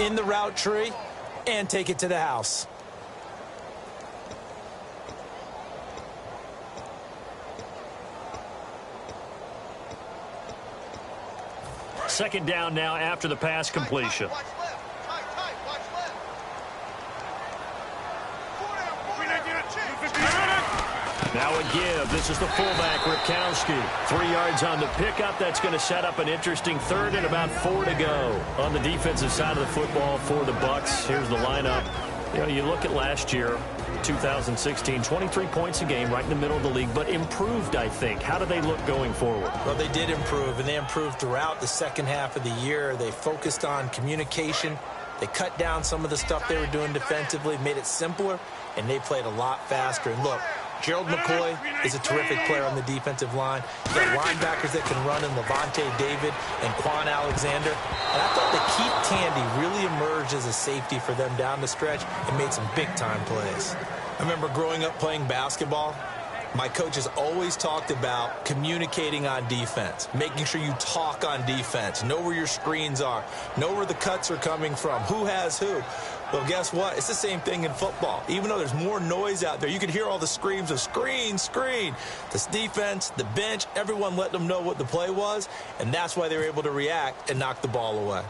in the route tree and take it to the house. Second down now after the pass completion. Now a give. This is the fullback, Ripkowski. 3 yards on the pickup. That's going to set up an interesting third and about 4 to go. On the defensive side of the football for the Bucs, here's the lineup. You know, you look at last year, 2016, 23 points a game, right in the middle of the league, but improved, I think. How do they look going forward? Well, they did improve, and they improved throughout the second half of the year. They focused on communication. They cut down some of the stuff they were doing defensively, made it simpler, and they played a lot faster. And look, Gerald McCoy is a terrific player on the defensive line. You got linebackers that can run in Levante David and Quan Alexander. And I thought that Keith Tandy really emerged as a safety for them down the stretch and made some big-time plays. I remember growing up playing basketball. My coaches always talked about communicating on defense, making sure you talk on defense, know where your screens are, know where the cuts are coming from, who has who. Well, guess what? It's the same thing in football. Even though there's more noise out there, you can hear all the screams of screen, screen. This defense, the bench, everyone let them know what the play was, and that's why they were able to react and knock the ball away.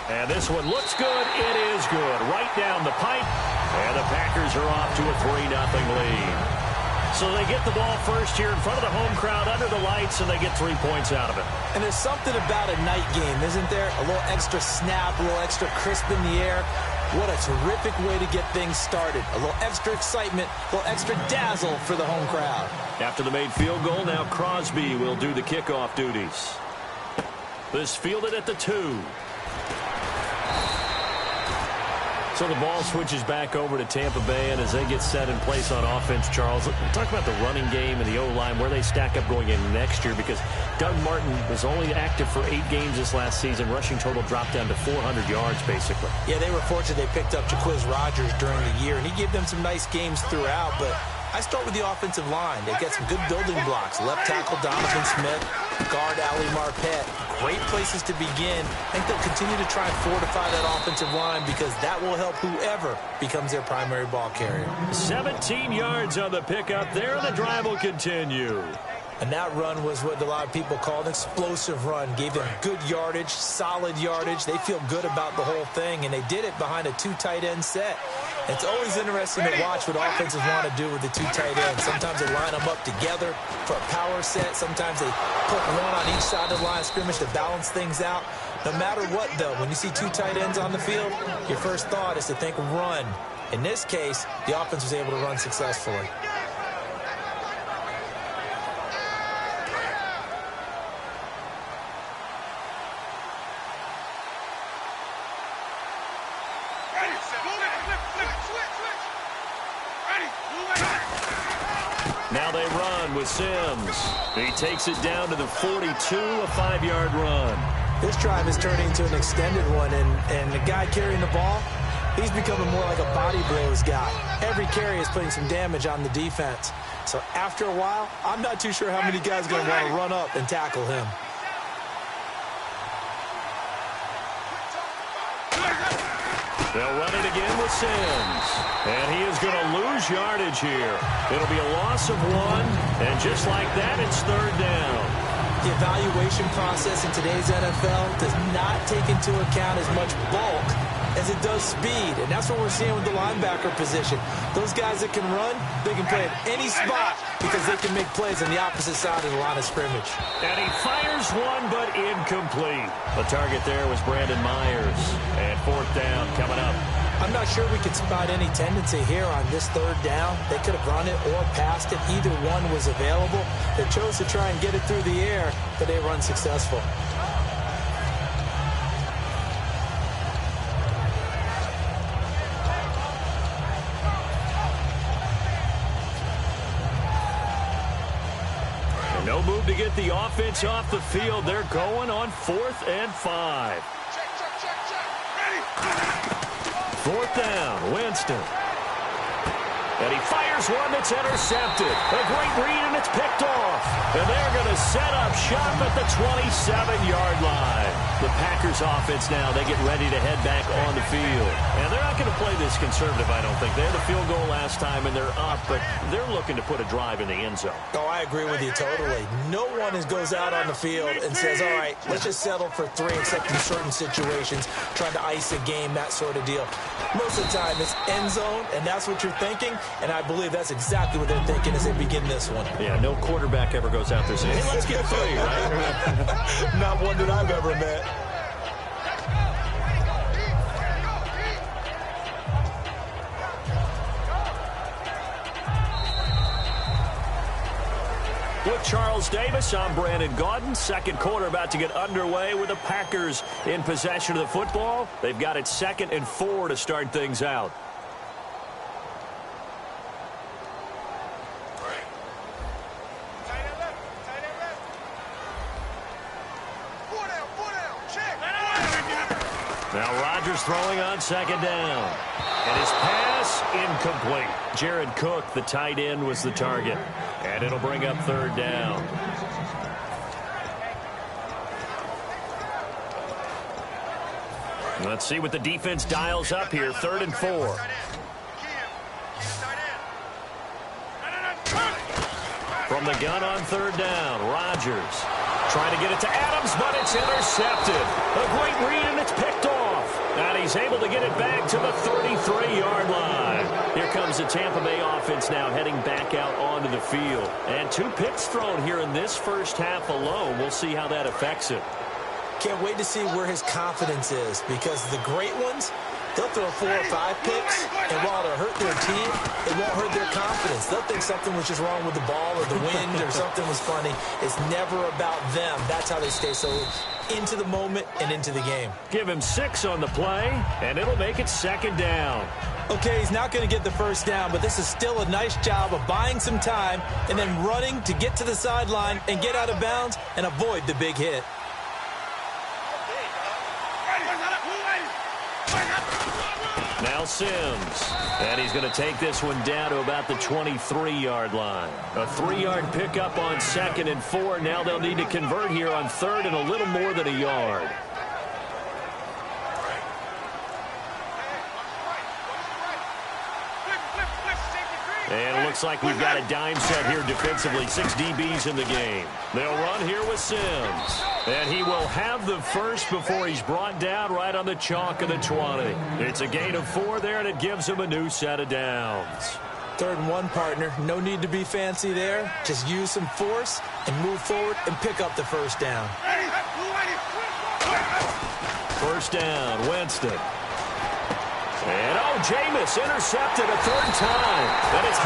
And this one looks good. It is good. Right down the pipe. And the Packers are off to a 3-0 lead. So they get the ball first here in front of the home crowd under the lights, and they get 3 points out of it. And there's something about a night game, isn't there? A little extra snap, a little extra crisp in the air. What a terrific way to get things started. A little extra excitement, a little extra dazzle for the home crowd. After the made field goal, now Crosby will do the kickoff duties. This fielded at the 2. So the ball switches back over to Tampa Bay, and as they get set in place on offense, Charles, talk about the running game and the O-line, where they stack up going in next year, because Doug Martin was only active for 8 games this last season. Rushing total dropped down to 400 yards, basically. Yeah, they were fortunate they picked up Jaquiz Rodgers during the year, and he gave them some nice games throughout, but I start with the offensive line. They got some good building blocks. Left tackle Donovan Smith, guard Ali Marpet. Great places to begin. I think they'll continue to try and fortify that offensive line because that will help whoever becomes their primary ball carrier. 17 yards on the pickup there, and the drive will continue. And that run was what a lot of people call an explosive run. Gave them good yardage, solid yardage. They feel good about the whole thing, and they did it behind a 2 tight end set. It's always interesting to watch what offenses want to do with the 2 tight ends. Sometimes they line them up together for a power set. Sometimes they put one on each side of the line of scrimmage to balance things out. No matter what, though, when you see 2 tight ends on the field, your first thought is to think run. In this case, the offense was able to run successfully. Now they run with Sims. He takes it down to the 42, a 5-yard run. This drive is turning into an extended one, and the guy carrying the ball, he's becoming more like a body blows guy. Every carry is putting some damage on the defense. So after a while, I'm not too sure how many guys are going to want to run up and tackle him. They'll run it again with Sims. And he is going to lose yardage here. It'll be a loss of 1. And just like that, it's 3rd down. The evaluation process in today's NFL does not take into account as much bulk as it does speed. And that's what we're seeing with the linebacker position. Those guys that can run, they can play at any spot because they can make plays on the opposite side of the line of scrimmage. And he fires one, but incomplete. The target there was Brandon Myers. And 4th down coming up. I'm not sure we can spot any tendency here on this 3rd down. They could have run it or passed it. Either one was available. They chose to try and get it through the air, but they run successful. No move to get the offense off the field. They're going on 4th and 5. 4th down, Winston. And he fires one that's intercepted. A great read, and it's picked off. And they're going to set up shop at the 27-yard line. The Packers offense now, they get ready to head back on the field. And they're not going to play this conservative, I don't think. They had a field goal last time, and they're up, but they're looking to put a drive in the end zone. Oh, I agree with you totally. No one goes out on the field and says, all right, let's just settle for 3, except in certain situations, trying to ice a game, that sort of deal. Most of the time, it's end zone, and that's what you're thinking, and I believe that's exactly what they're thinking as they begin this one. Yeah, no quarterback ever goes out there saying, hey, let's get 3, right? Not one that I've ever met. With Charles Davis, I'm Brandon Gaudin. Second quarter about to get underway with the Packers in possession of the football. They've got it 2nd and 4 to start things out. Now Rodgers throwing on 2nd down. And his pass incomplete. Jared Cook, the tight end, was the target. And it'll bring up 3rd down. Let's see what the defense dials up here. 3rd and 4. From the gun on 3rd down, Rodgers trying to get it to Adams, but it's intercepted. A great read, and it's picked off. And he's able to get it back to the 33-yard line. Here comes the Tampa Bay offense now heading back out onto the field. And 2 picks thrown here in this first half alone. We'll see how that affects it. Can't wait to see where his confidence is, because the great ones, they'll throw 4 or 5 picks, and while it'll hurt their team, it won't hurt their confidence. They'll think something was just wrong with the ball or the wind or something was funny. It's never about them. That's how they stay so into the moment and into the game. Give him 6 on the play, and it'll make it 2nd down. Okay, he's not going to get the first down, but this is still a nice job of buying some time and then running to get to the sideline and get out of bounds and avoid the big hit. Now Sims, and he's going to take this one down to about the 23-yard line. A 3-yard pickup on 2nd and 4. Now they'll need to convert here on 3rd and a little more than a yard. And it looks like we've got a dime set here defensively. 6 DBs in the game. They'll run here with Sims. And he will have the first before he's brought down right on the chalk of the 20. It's a gain of 4 there, and it gives him a new set of downs. 3rd and 1, partner. No need to be fancy there. Just use some force and move forward and pick up the first down. First down, Winston. And, Jameis intercepted a 3rd time. And it's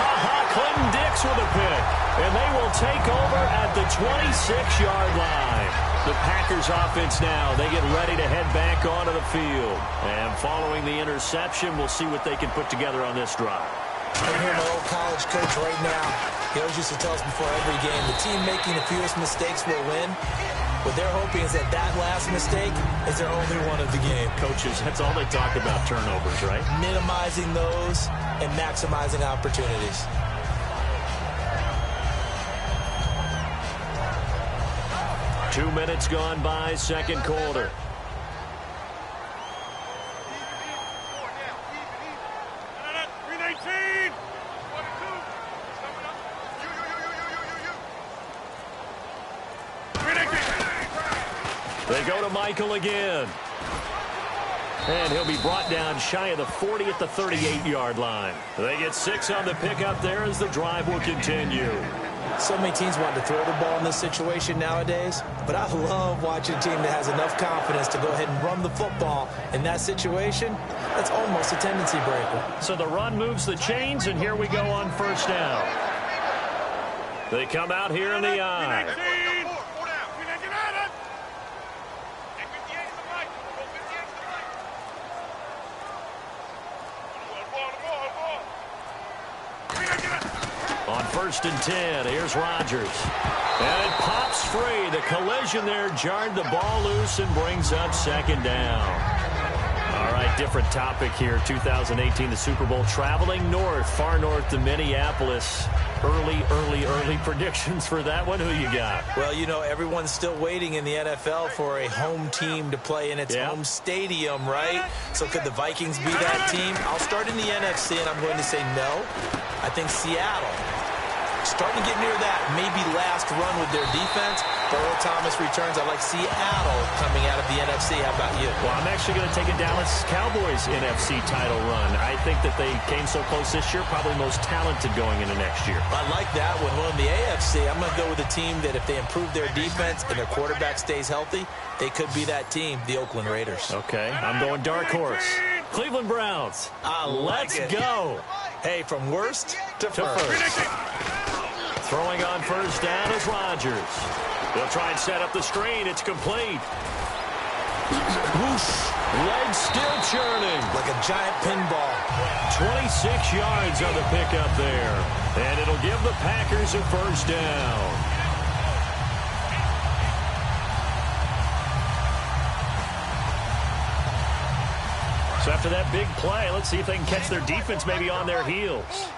Clinton Dix with a pick. And they will take over at the 26-yard line. The Packers offense now, they get ready to head back onto the field. And following the interception, we'll see what they can put together on this drive. I hear my old college coach right now. He always used to tell us before every game, the team making the fewest mistakes will win. What they're hoping is that last mistake is their only one of the game. Coaches, that's all they talk about, turnovers, right? Minimizing those and maximizing opportunities. Two minutes gone by, 2nd quarter. They go to Michael again. And he'll be brought down shy of the 40 at the 38-yard line. They get 6 on the pickup there as the drive will continue. So many teams want to throw the ball in this situation nowadays, but I love watching a team that has enough confidence to go ahead and run the football in that situation. That's almost a tendency breaker. So the run moves the chains, and here we go on 1st down. They come out here in the eye. On 1st and 10, here's Rodgers. And it pops free. The collision there jarred the ball loose and brings up 2nd down. All right, different topic here. 2018, the Super Bowl, traveling north, far north to Minneapolis. Early predictions for that one. Who you got? Well, you know, everyone's still waiting in the NFL for a home team to play in its home stadium, right? So could the Vikings be that team? I'll start in the NFC, and I'm going to say no. I think Seattle, starting to get near that maybe last run with their defense. But Earl Thomas returns. I like Seattle coming out of the NFC. How about you? Well, I'm actually going to take a Dallas Cowboys NFC title run. I think that they came so close this year, probably most talented going into next year. I like that one. Well, in the AFC, I'm going to go with a team that if they improve their defense and their quarterback stays healthy, they could be that team, the Oakland Raiders. Okay, I'm going dark horse. Cleveland Browns. Let's go. Hey, from worst to first. Throwing on first down is Rodgers. They'll try and set up the screen. It's complete. Whoosh. Legs still churning. Like a giant pinball. 26 yards on the pickup there. And it'll give the Packers a first down. So after that big play, let's see if they can catch their defense maybe on their heels.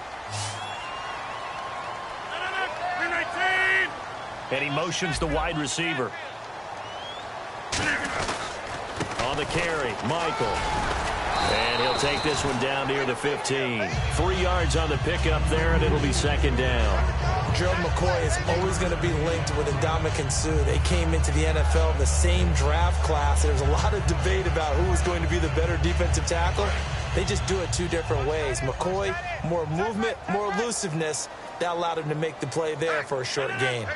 And he motions the wide receiver. On the carry, Michael. And he'll take this one down near the 15. 3 yards on the pickup there, and it'll be second down. Gerald McCoy is always going to be linked with Ndamukong Suh. They came into the NFL in the same draft class. There's a lot of debate about who was going to be the better defensive tackle. They just do it two different ways. McCoy, more movement, more elusiveness. That allowed him to make the play there for a short gain.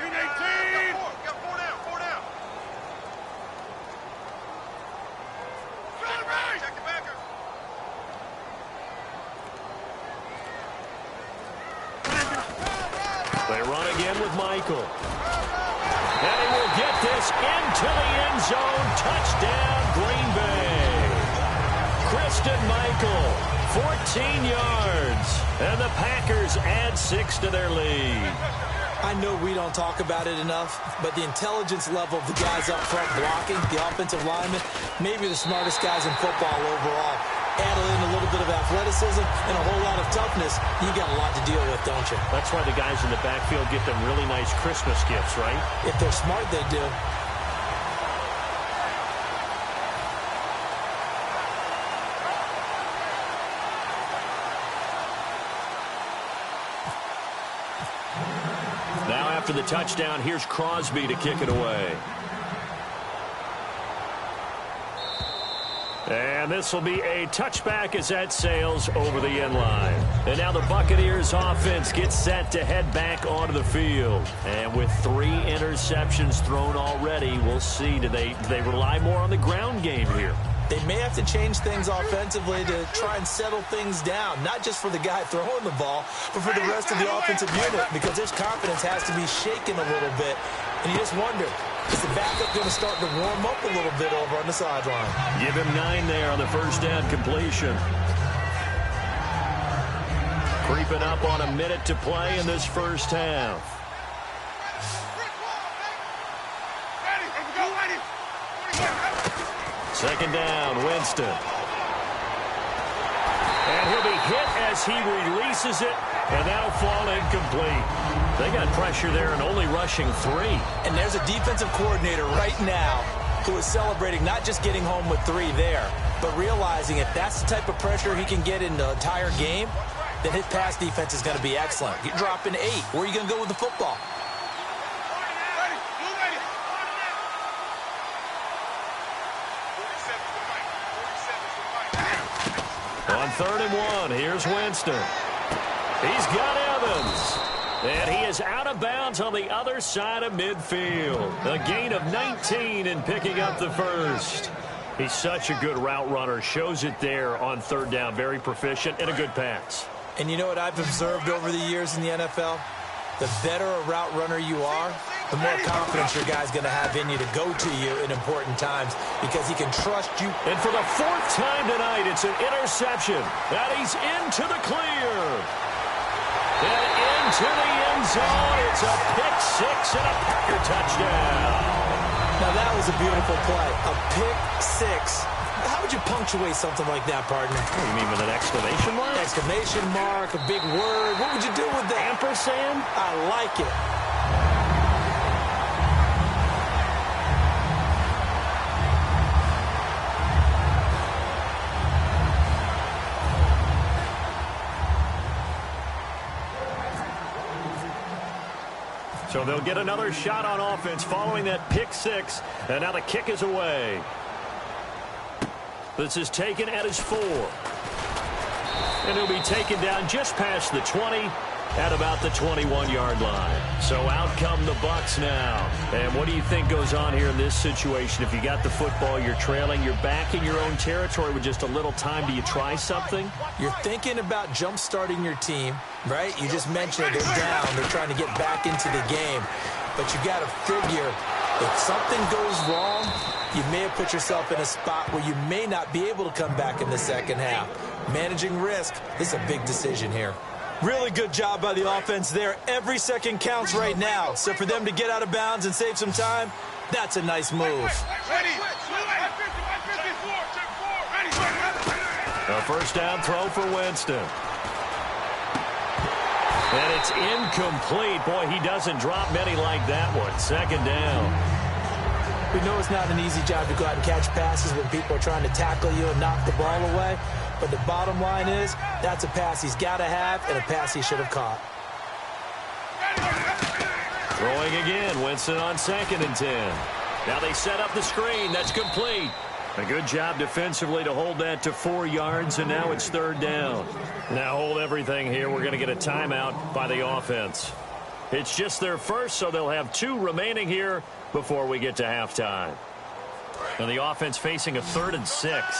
They run again with Michael. And he will get this into the end zone. Touchdown, Green Bay. Christian Michael. 14 yards, and the Packers add 6 to their lead. I know we don't talk about it enough, but the intelligence level of the guys up front blocking, the offensive linemen, maybe the smartest guys in football overall. Add in a little bit of athleticism and a whole lot of toughness, you got a lot to deal with, don't you? That's why the guys in the backfield get them really nice Christmas gifts, right? If they're smart, they do. After the touchdown, here's Crosby to kick it away. And this will be a touchback as that sails over the end line. And now the Buccaneers offense gets set to head back onto the field. And with 3 interceptions thrown already, we'll see. Do they rely more on the ground game here? They may have to change things offensively to try and settle things down, not just for the guy throwing the ball, but for the rest of the offensive unit, because his confidence has to be shaken a little bit. And you just wonder, is the backup going to start to warm up a little bit over on the sideline? Give him 9 there on the first down completion. Creeping up on a minute to play in this first half. Second down, Winston. And he'll be hit as he releases it, and that'll fall incomplete. They got pressure there and only rushing 3. And there's a defensive coordinator right now who is celebrating not just getting home with 3 there, but realizing if that's the type of pressure he can get in the entire game, then his pass defense is going to be excellent. You're dropping 8. Where are you going to go with the football? On 3rd and 1, here's Winston. He's got Evans. And he is out of bounds on the other side of midfield. A gain of 19 in picking up the first. He's such a good route runner. Shows it there on 3rd down. Very proficient and a good pass. And you know what I've observed over the years in the NFL? The better a route runner you are, the more confidence your guy's going to have in you to go to you in important times because he can trust you. And for the 4th time tonight, it's an interception. And he's into the clear. And into the end zone. It's a pick 6 and a Packer touchdown. Now that was a beautiful play. A pick 6 How would you punctuate something like that, partner? Oh, you mean with an exclamation mark? Exclamation mark, a big word. What would you do with that? Ampersand? I like it. So they'll get another shot on offense following that pick six. And now the kick is away. This is taken at his 4. And he'll be taken down just past the 20 at about the 21-yard line. So out come the Bucs now. And what do you think goes on here in this situation? If you got the football, you're trailing, you're back in your own territory with just a little time. Do you try something? You're thinking about jump-starting your team, right? You just mentioned they're down. They're trying to get back into the game. But you got to figure if something goes wrong, you may have put yourself in a spot where you may not be able to come back in the second half. Managing risk, this is a big decision here. Really good job by the offense there. Every second counts right now. So for them to get out of bounds and save some time, that's a nice move. A first down throw for Winston. And it's incomplete. Boy, he doesn't drop many like that one. Second down. We know it's not an easy job to go out and catch passes when people are trying to tackle you and knock the ball away. But the bottom line is, that's a pass he's got to have and a pass he should have caught. Throwing again, Winston on 2nd and 10. Now they set up the screen. That's complete. A good job defensively to hold that to 4 yards, and now it's 3rd down. Now hold everything here. We're going to get a timeout by the offense. It's just their first, so they'll have 2 remaining here before we get to halftime. And the offense facing a 3rd and 6.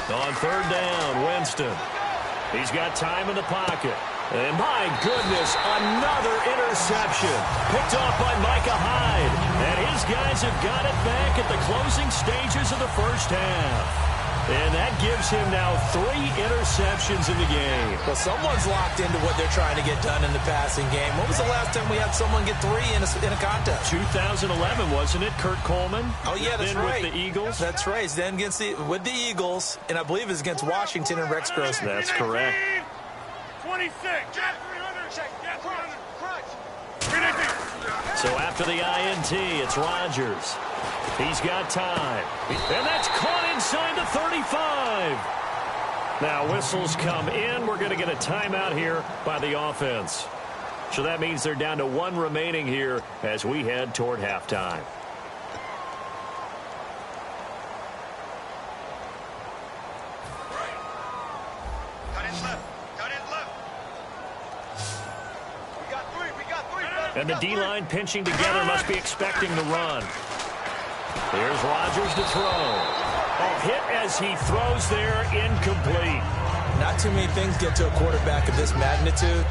On 3rd down, Winston. He's got time in the pocket. And my goodness, another interception. Picked off by Micah Hyde. And his guys have got it back at the closing stages of the first half. And that gives him now 3 interceptions in the game. Well, someone's locked into what they're trying to get done in the passing game. When was the last time we had someone get 3 in a contest? 2011, wasn't it? Kurt Coleman? Oh, yeah, that's then right. With the Eagles? That's right. Then with the Eagles, and I believe it's against Washington and Rex Grossman. That's correct. 26. Jet 300. Jet 300. So after the INT, it's Rodgers. He's got time. And that's caught inside the 35. Now whistles come in. We're going to get a timeout here by the offense. So that means they're down to 1 remaining here as we head toward halftime. And the D-line pinching together must be expecting the run. Here's Rodgers to throw. Oh, hit as he throws there, incomplete. Not too many things get to a quarterback of this magnitude,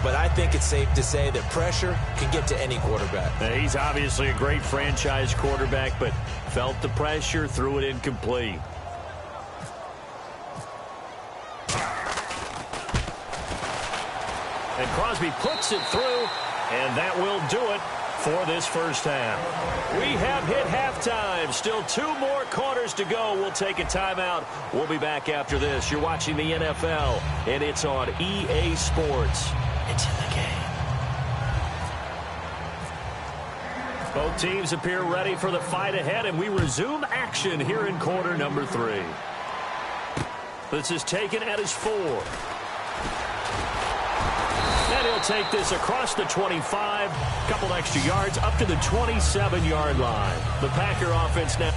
but I think it's safe to say that pressure can get to any quarterback. Now, he's obviously a great franchise quarterback, but felt the pressure, threw it incomplete. And Crosby puts it through, and that will do it for this first half. We have hit halftime. Still 2 more quarters to go. We'll take a timeout. We'll be back after this. You're watching the NFL, and it's on EA Sports. It's in the game. Both teams appear ready for the fight ahead, and we resume action here in quarter number 3. This is taken at his 4. And he'll take this across the 25, couple extra yards, up to the 27-yard line. The Packer offense now.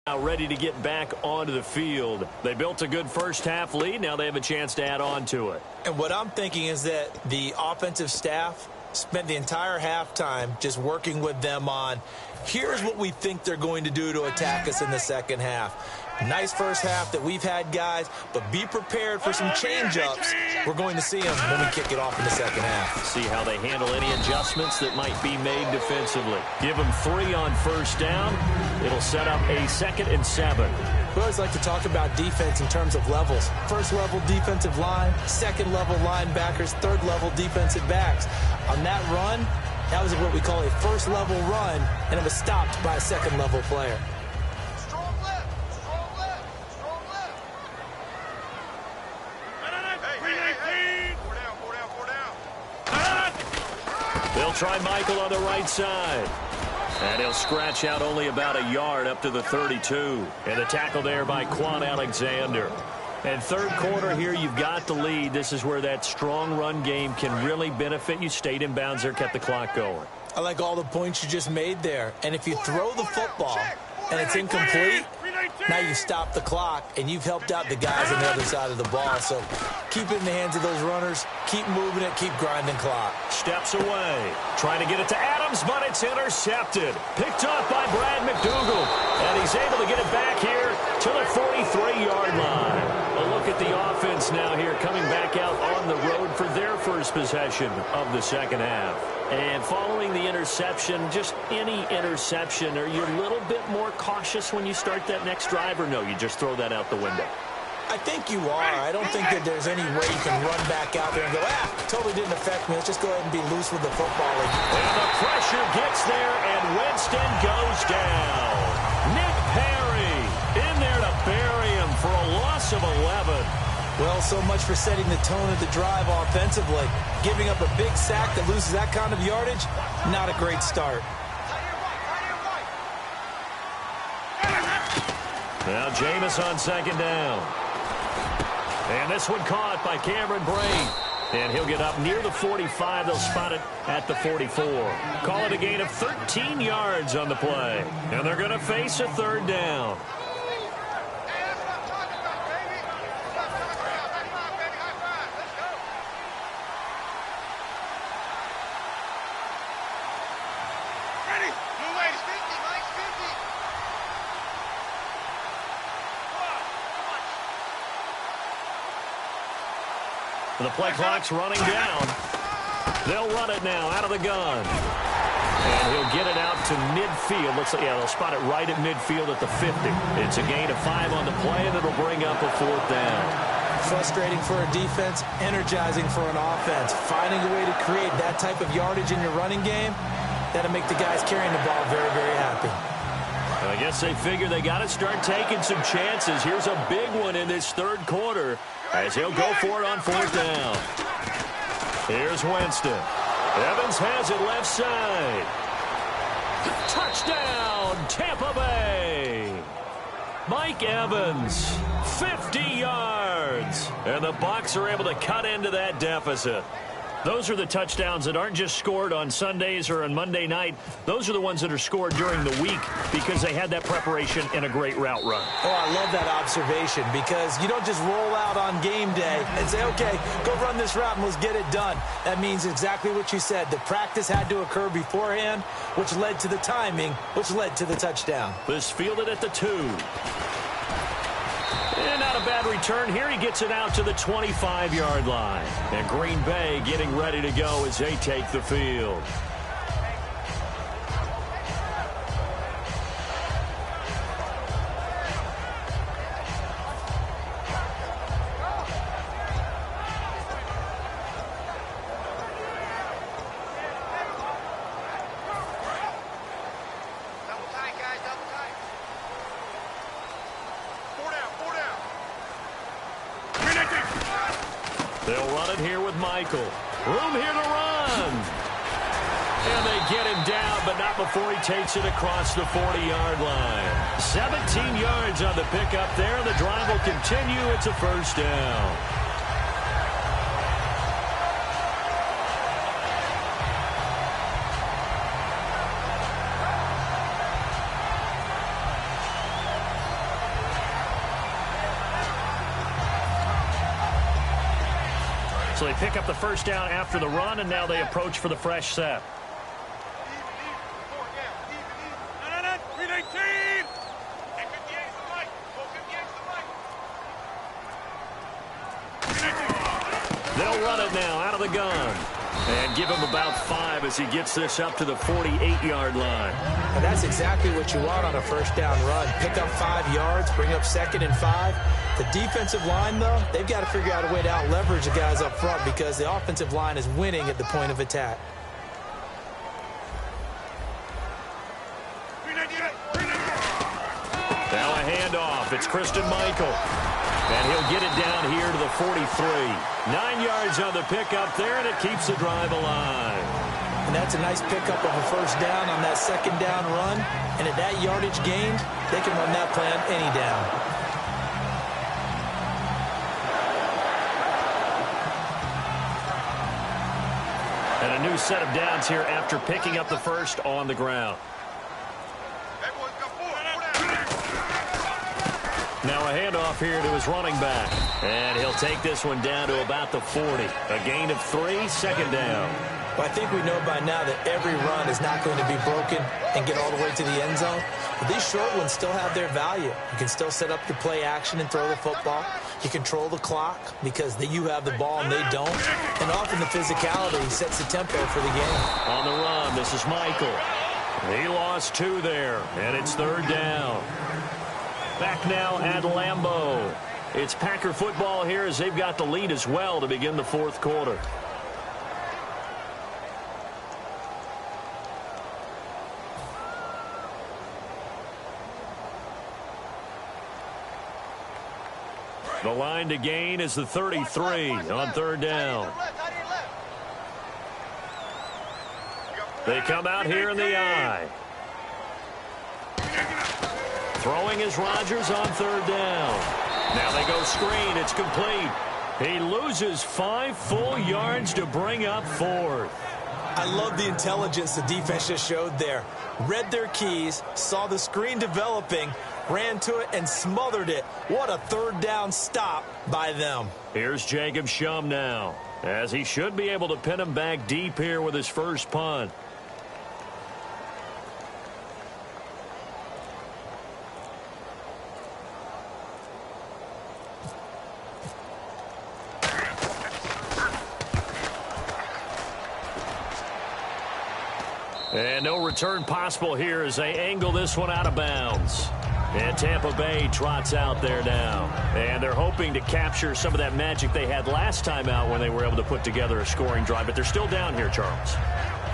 now ready to get back onto the field. They built a good first-half lead. Now they have a chance to add on to it. And what I'm thinking is that the offensive staff spent the entire halftime just working with them on, here's what we think they're going to do to attack us in the second half. Nice first half that we've had, guys, but be prepared for some change-ups. We're going to see them when we kick it off in the second half. See how they handle any adjustments that might be made defensively. Give them 3 on first down. It'll set up a 2nd and 7. We always like to talk about defense in terms of levels. First-level defensive line, second-level linebackers, third-level defensive backs. On that run, that was what we call a first-level run, and it was stopped by a second-level player. They'll try Michael on the right side. And he'll scratch out only about a yard up to the 32. And the tackle there by Quan Alexander. And third quarter here, you've got the lead. This is where that strong run game can really benefit you. Stayed in bounds there, kept the clock going. I like all the points you just made there. And if you throw the football and it's incomplete, now you stop the clock, and you've helped out the guys on the other side of the ball. So keep it in the hands of those runners. Keep moving it. Keep grinding clock. Steps away. Trying to get it to Adams, but it's intercepted. Picked off by Brad McDougal. And he's able to get it back here to the 43-yard line. A look at the offense now here, coming back out on the road for their first possession of the second half. And following the interception, just any interception, are you a little bit more cautious when you start that next drive, or no, you just throw that out the window? I think you are. I don't think that there's any way you can run back out there and go, totally didn't affect me. Let's just go ahead and be loose with the football. And the pressure gets there, and Winston goes down. Nick Perry in there to bury him for a loss of 11. Well, so much for setting the tone of the drive offensively. Giving up a big sack that loses that kind of yardage, not a great start. Now Jameis on second down. And this one caught by Cameron Brate. And he'll get up near the 45. They'll spot it at the 44. Call it a gain of 13 yards on the play. And they're going to face a third down. The play clock's running down. They'll run it now out of the gun. And he'll get it out to midfield. Looks like, they'll spot it right at midfield at the 50. It's a gain of 5 on the play, and it'll bring up a fourth down. Frustrating for a defense, energizing for an offense. Finding a way to create that type of yardage in your running game, that'll make the guys carrying the ball very, very happy. I guess they figure they got to start taking some chances. Here's a big one in this third quarter as he'll go for it on fourth down. Here's Winston. Evans has it left side. Touchdown, Tampa Bay. Mike Evans, 50 yards. And the Bucs are able to cut into that deficit. Those are the touchdowns that aren't just scored on Sundays or on Monday night. Those are the ones that are scored during the week because they had that preparation and a great route run. Oh, I love that observation because you don't just roll out on game day and say, okay, go run this route and let's get it done. That means exactly what you said. The practice had to occur beforehand, which led to the timing, which led to the touchdown. This fielded at the 2. And not a bad return here. He gets it out to the 25-yard line. And Green Bay getting ready to go as they take the field. They'll run it here with Michael. Room here to run. And they get him down, but not before he takes it across the 40-yard line. 17 yards on the pickup there. The drive will continue. It's a first down. So they pick up the first down after the run, and now they approach for the fresh set. They'll run it now out of the gun. And give him about 5 as he gets this up to the 48-yard line. And that's exactly what you want on a first down run. Pick up 5 yards, bring up 2nd and 5. The defensive line, though, they've got to figure out a way to out-leverage the guys up front because the offensive line is winning at the point of attack. Now a handoff. It's Christian Michael. And he'll get it down here to the 43. 9 yards on the pickup there, and it keeps the drive alive. And that's a nice pickup of a first down on that 2nd down run. And at that yardage gained, they can run that play on any down. And a new set of downs here after picking up the first on the ground. Now a handoff here to his running back. And he'll take this one down to about the 40. A gain of 3, 2nd down. Well, I think we know by now that every run is not going to be broken and get all the way to the end zone. But these short ones still have their value. You can still set up your play action and throw the football. You control the clock because you have the ball and they don't. And often the physicality sets the tempo for the game. On the run, this is Michael. He lost 2 there, and it's 3rd down. Back now at Lambeau. It's Packer football here as they've got the lead as well to begin the 4th quarter. The line to gain is the 33 on 3rd down. They come out here in the I. Throwing is Rodgers on 3rd down. Now they go screen. It's complete. He loses 5 full yards to bring up 4th. I love the intelligence the defense just showed there. Read their keys, saw the screen developing, ran to it, and smothered it. What a 3rd down stop by them. Here's Jacob Shum now, as he should be able to pin him back deep here with his first punt. And no return possible here as they angle this one out of bounds. And Tampa Bay trots out there now. And they're hoping to capture some of that magic they had last time out when they were able to put together a scoring drive. But they're still down here, Charles.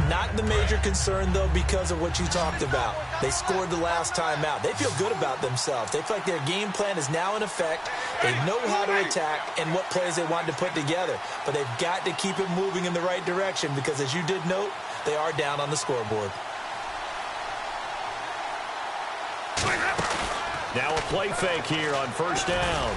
Not the major concern, though, because of what you talked about. They scored the last time out. They feel good about themselves. They feel like their game plan is now in effect. They know how to attack and what plays they want to put together. But they've got to keep it moving in the right direction because, as you did note, they are down on the scoreboard. Now a play fake here on 1st down.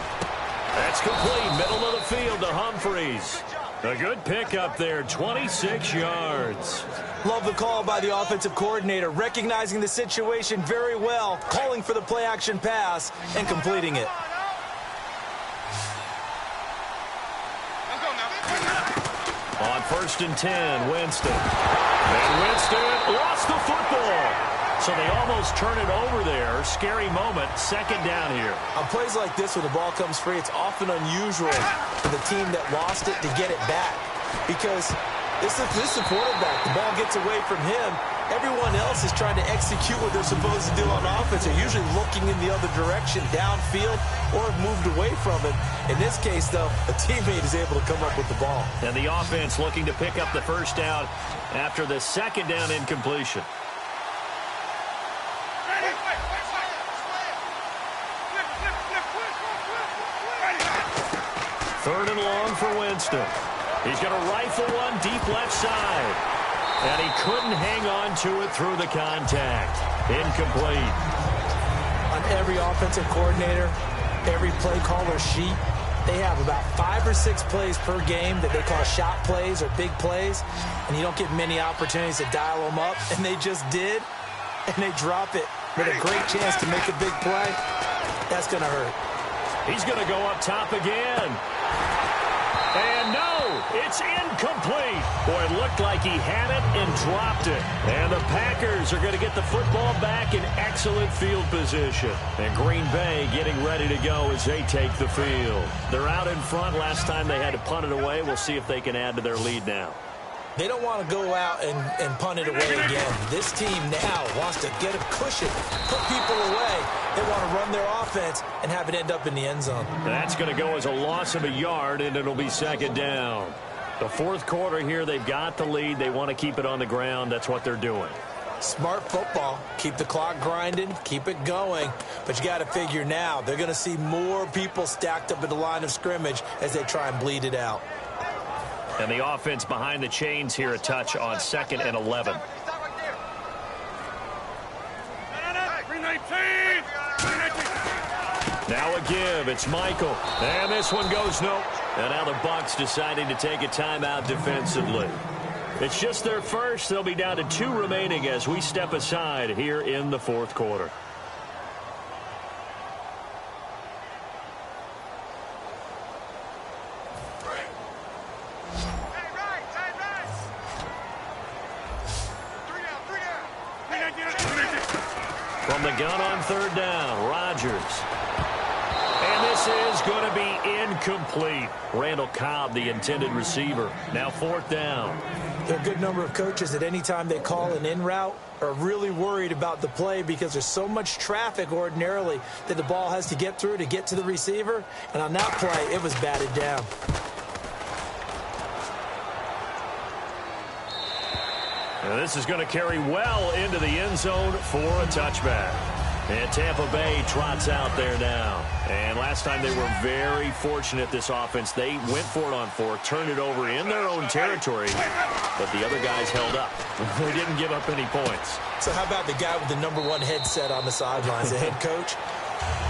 That's complete. Middle of the field to Humphreys. A good pickup there, 26 yards. Love the call by the offensive coordinator, recognizing the situation very well, calling for the play-action pass, and completing it. On 1st and 10, Winston. And Winston lost the football. So they almost turn it over there. Scary moment. 2nd down here. On plays like this, when the ball comes free, it's often unusual for the team that lost it to get it back. Because this is the quarterback. The ball gets away from him. Everyone else is trying to execute what they're supposed to do on offense. They're usually looking in the other direction, downfield, or have moved away from it. In this case, though, a teammate is able to come up with the ball. And the offense looking to pick up the first down after the 2nd down incompletion. Third and long for Winston. He's going to rifle one deep left side. And he couldn't hang on to it through the contact. Incomplete. On every offensive coordinator, every play caller sheet, they have about 5 or 6 plays per game that they call shot plays or big plays. And you don't get many opportunities to dial them up. And they just did. And they drop it with a great chance to make a big play. That's going to hurt. He's going to go up top again. And no, it's incomplete. Boy, it looked like he had it and dropped it. And the Packers are going to get the football back in excellent field position. And Green Bay getting ready to go as they take the field. They're out in front. Last time they had to punt it away. We'll see if they can add to their lead now. They don't want to go out and punt it away again. This team now wants to get a cushion, put people away. They want to run their offense and have it end up in the end zone. That's going to go as a loss of a yard, and it'll be second down. The fourth quarter here, they've got the lead. They want to keep it on the ground. That's what they're doing. Smart football. Keep the clock grinding. Keep it going. But you got to figure now they're going to see more people stacked up at the line of scrimmage as they try and bleed it out. And the offense behind the chains here, a touch on 2nd and 11. Now a give. It's Michael. And this one goes no. And now the Bucs deciding to take a timeout defensively. It's just their first. They'll be down to 2 remaining as we step aside here in the fourth quarter. From the gun on 3rd down, Rodgers. And this is going to be incomplete. Randall Cobb, the intended receiver. Now 4th down. There are a good number of coaches that any time they call an in route are really worried about the play because there's so much traffic ordinarily that the ball has to get through to get to the receiver. And on that play, it was batted down. And this is going to carry well into the end zone for a touchback. And Tampa Bay trots out there now. And last time they were very fortunate, this offense. They went for it on 4, turned it over in their own territory, but the other guys held up. They didn't give up any points. So how about the guy with the #1 headset on the sidelines, the head coach?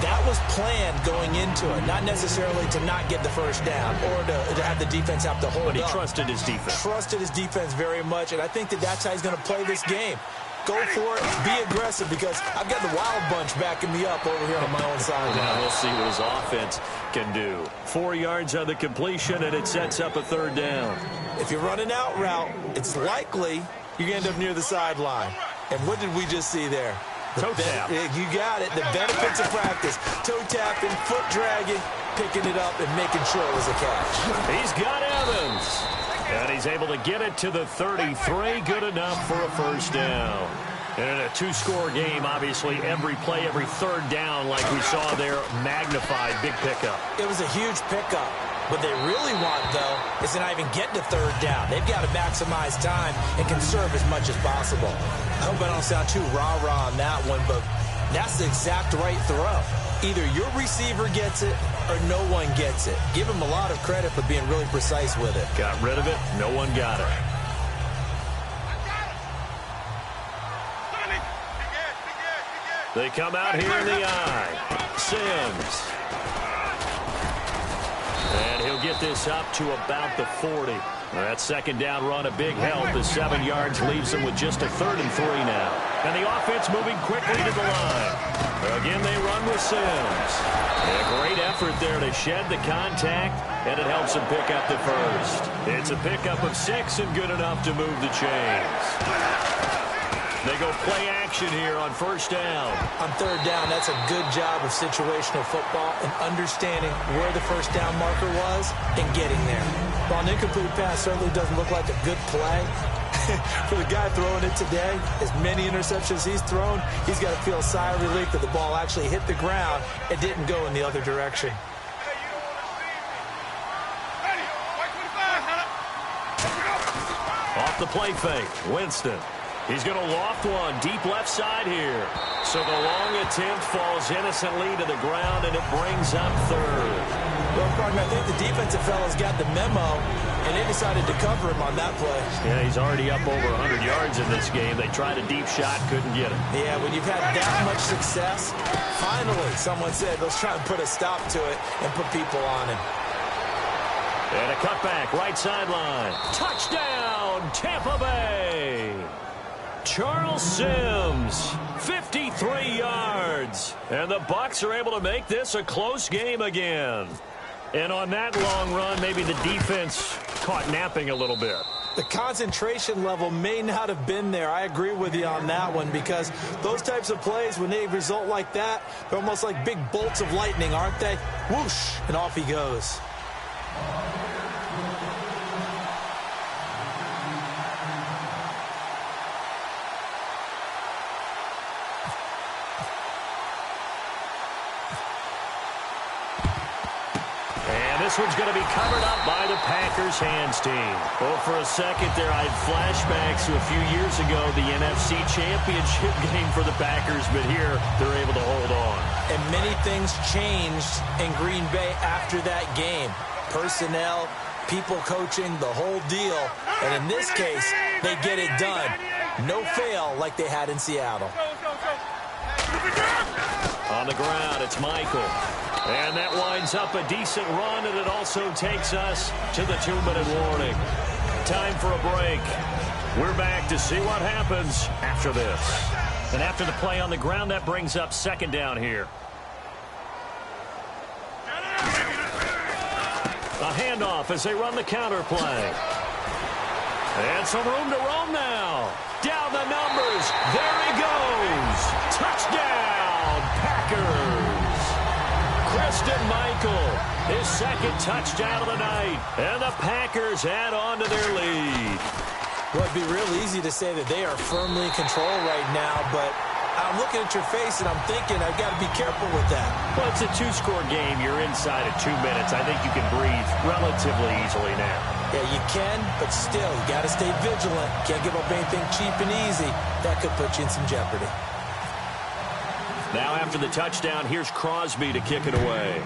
That was planned going into it, not necessarily to not get the first down or to have the defense have to hold up. But he trusted his defense. Trusted his defense very much, and I think that's how he's going to play this game. Go for it, be aggressive, because I've got the wild bunch backing me up over here on my own side. Now we'll see what his offense can do. 4 yards on the completion, and it sets up a 3rd down. If you're running out route, it's likely you're going to end up near the sideline. And what did we just see there? Toe tap. You got it. The benefits of practice. Toe tapping, foot dragging, picking it up, and making sure it was a catch. He's got Evans. And he's able to get it to the 33. Good enough for a first down. And in a 2-score game, obviously, every play, every 3rd down, like we saw there, magnified. Big pickup. It was a huge pickup. What they really want, though, is to not even get to 3rd down. They've got to maximize time and conserve as much as possible. I hope I don't sound too rah-rah on that one, but that's the exact right throw. Either your receiver gets it or no one gets it. Give him a lot of credit for being really precise with it. Got rid of it. No one got it. They come out here in the eye. Sims. And he'll get this up to about the 40. That 2nd down run, a big help. The 7 yards leaves them with just a 3rd and 3 now. And the offense moving quickly to the line. Again, they run with Sims. And a great effort there to shed the contact, and it helps them pick up the first. It's a pickup of 6 and good enough to move the chains. They go play action here on 1st down. On 3rd down, that's a good job of situational football and understanding where the 1st down marker was and getting there. While an incomplete pass certainly doesn't look like a good play, for the guy throwing it today, as many interceptions he's thrown, he's got to feel a sigh of relief that the ball actually hit the ground and didn't go in the other direction. Off the play fake, Winston. He's going to loft one deep left side here. So the long attempt falls innocently to the ground, and it brings up 3rd. Well, Carter, I think the defensive fellas got the memo, and they decided to cover him on that play. Yeah, he's already up over 100 yards in this game. They tried a deep shot, couldn't get it. Yeah, when you've had that much success, finally, someone said, let's try and put a stop to it and put people on him. And a cutback, right sideline. Touchdown, Tampa Bay! Charles Sims, 53 yards. And the Bucs are able to make this a close game again. And on that long run, maybe the defense caught napping a little bit. The concentration level may not have been there. I agree with you on that one, because those types of plays, when they result like that, they're almost like big bolts of lightning, aren't they? Whoosh, and off he goes. This one's going to be covered up by the Packers hands team. Well, for a second there, I had flashbacks to a few years ago, the NFC Championship game for the Packers, but here they're able to hold on. And many things changed in Green Bay after that game. Personnel, people coaching, the whole deal. And in this case, they get it done. No fail like they had in Seattle. On the ground, it's Michael. And that winds up a decent run, and it also takes us to the 2-minute warning. Time for a break. We're back to see what happens after this. And after the play on the ground, that brings up second down here. A handoff as they run the counter play. And some room to roam now. Down the numbers. There he goes. Touchdown, Packers. Christian Michael, his second touchdown of the night. And the Packers add on to their lead. Well, it'd be real easy to say that they are firmly in control right now, but I'm looking at your face and I'm thinking I've got to be careful with that. Well, it's a 2-score game. You're inside of 2 minutes. I think you can breathe relatively easily now. Yeah, you can, but still, you got to stay vigilant. Can't give up anything cheap and easy. That could put you in some jeopardy. Now after the touchdown, here's Crosby to kick it away.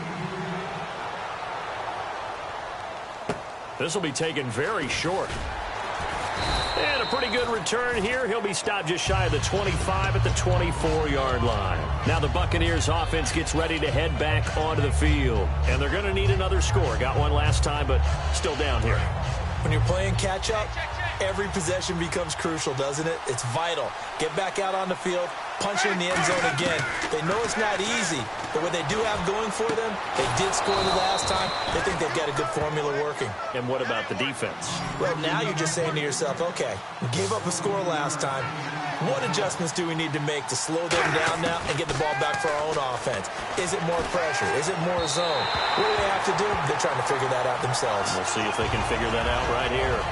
This will be taken very short. And a pretty good return here. He'll be stopped just shy of the 25 at the 24-yard line. Now the Buccaneers offense gets ready to head back onto the field. And they're going to need another score. Got one last time, but still down here. When you're playing catch-up, every possession becomes crucial, doesn't it? It's vital. Get back out on the field, punch in the end zone again. They know it's not easy, but what they do have going for them, they did score the last time. They think they've got a good formula working. And what about the defense? Well, now you're just saying to yourself, okay, we gave up a score last time. What adjustments do we need to make to slow them down now and get the ball back for our own offense? Is it more pressure? Is it more zone? What do they have to do? They're trying to figure that out themselves. We'll see if they can figure that out right here.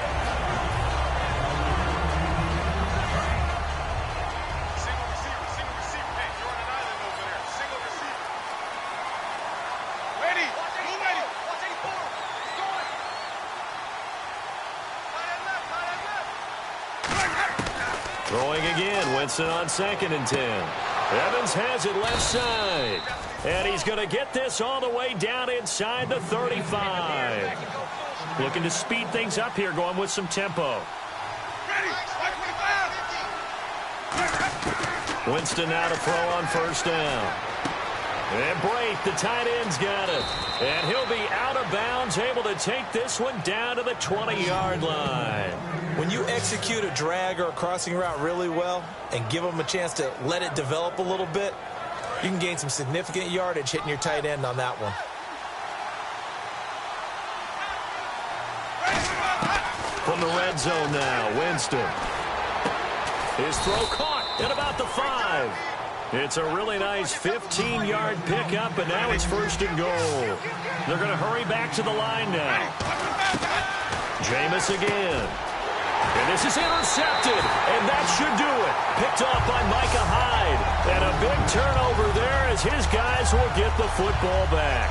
Throwing again, Winston on 2nd and 10. Evans has it left side. And he's going to get this all the way down inside the 35. Looking to speed things up here, going with some tempo. Winston now to throw on 1st down. And Brate, the tight end's got it. And he'll be out of bounds, able to take this one down to the 20-yard line. When you execute a drag or a crossing route really well and give them a chance to let it develop a little bit, you can gain some significant yardage hitting your tight end on that one. From the red zone now, Winston. His throw caught at about the 5. It's a really nice 15-yard pickup, and now it's 1st and goal. They're going to hurry back to the line now. Jameis again. And this is intercepted, and that should do it. Picked off by Micah Hyde. And a big turnover there as his guys will get the football back.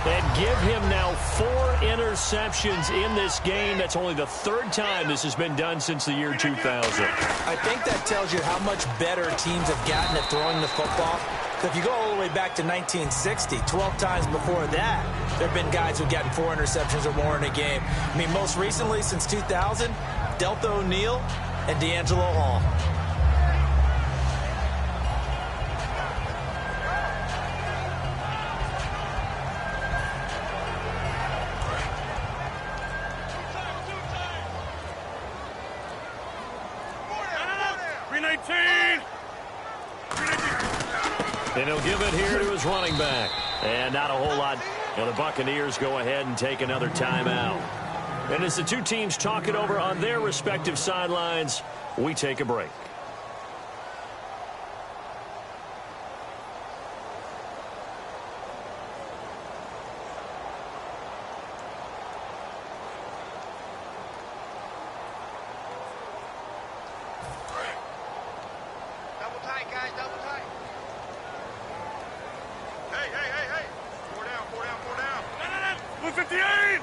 And give him now 4 interceptions in this game. That's only the 3rd time this has been done since the year 2000. I think that tells you how much better teams have gotten at throwing the football. If you go all the way back to 1960, 12 times before that, there have been guys who've gotten 4 interceptions or more in a game. I mean, most recently, since 2000, Delta O'Neal and D'Angelo Hall. And he'll give it here to his running back. And not a whole lot Well, the Buccaneers go ahead and take another timeout. And as the two teams talk it over on their respective sidelines, we take a break. Double tight, guys, double tight. Hey, hey, hey, hey. Four down, four down, four down. Blue 58.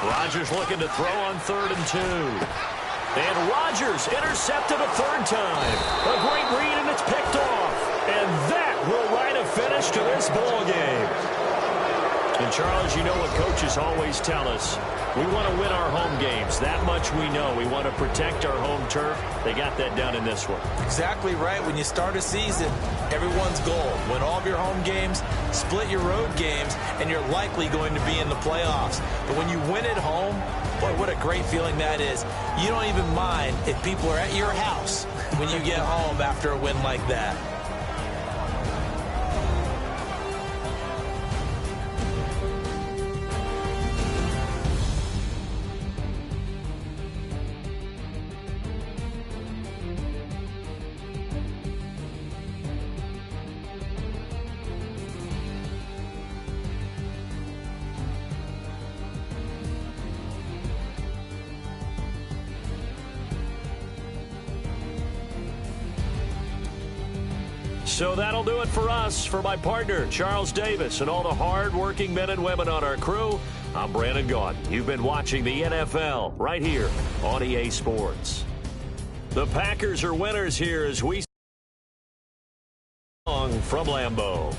Rodgers looking to throw on 3rd and 2. And Rodgers intercepted a 3rd time. A great read, and it's picked off. And that will write a finish to this ball game. And, Charles, you know what coaches always tell us. We want to win our home games. That much we know. We want to protect our home turf. They got that done in this one. Exactly right. When you start a season, everyone's goal: win all of your home games, split your road games, and you're likely going to be in the playoffs. But when you win at home, boy, what a great feeling that is. You don't even mind if people are at your house when you get home after a win like that. So that'll do it for us. For my partner, Charles Davis, and all the hard-working men and women on our crew, I'm Brandon Gaudin. You've been watching the NFL right here on EA Sports. The Packers are winners here as we from Lambeau.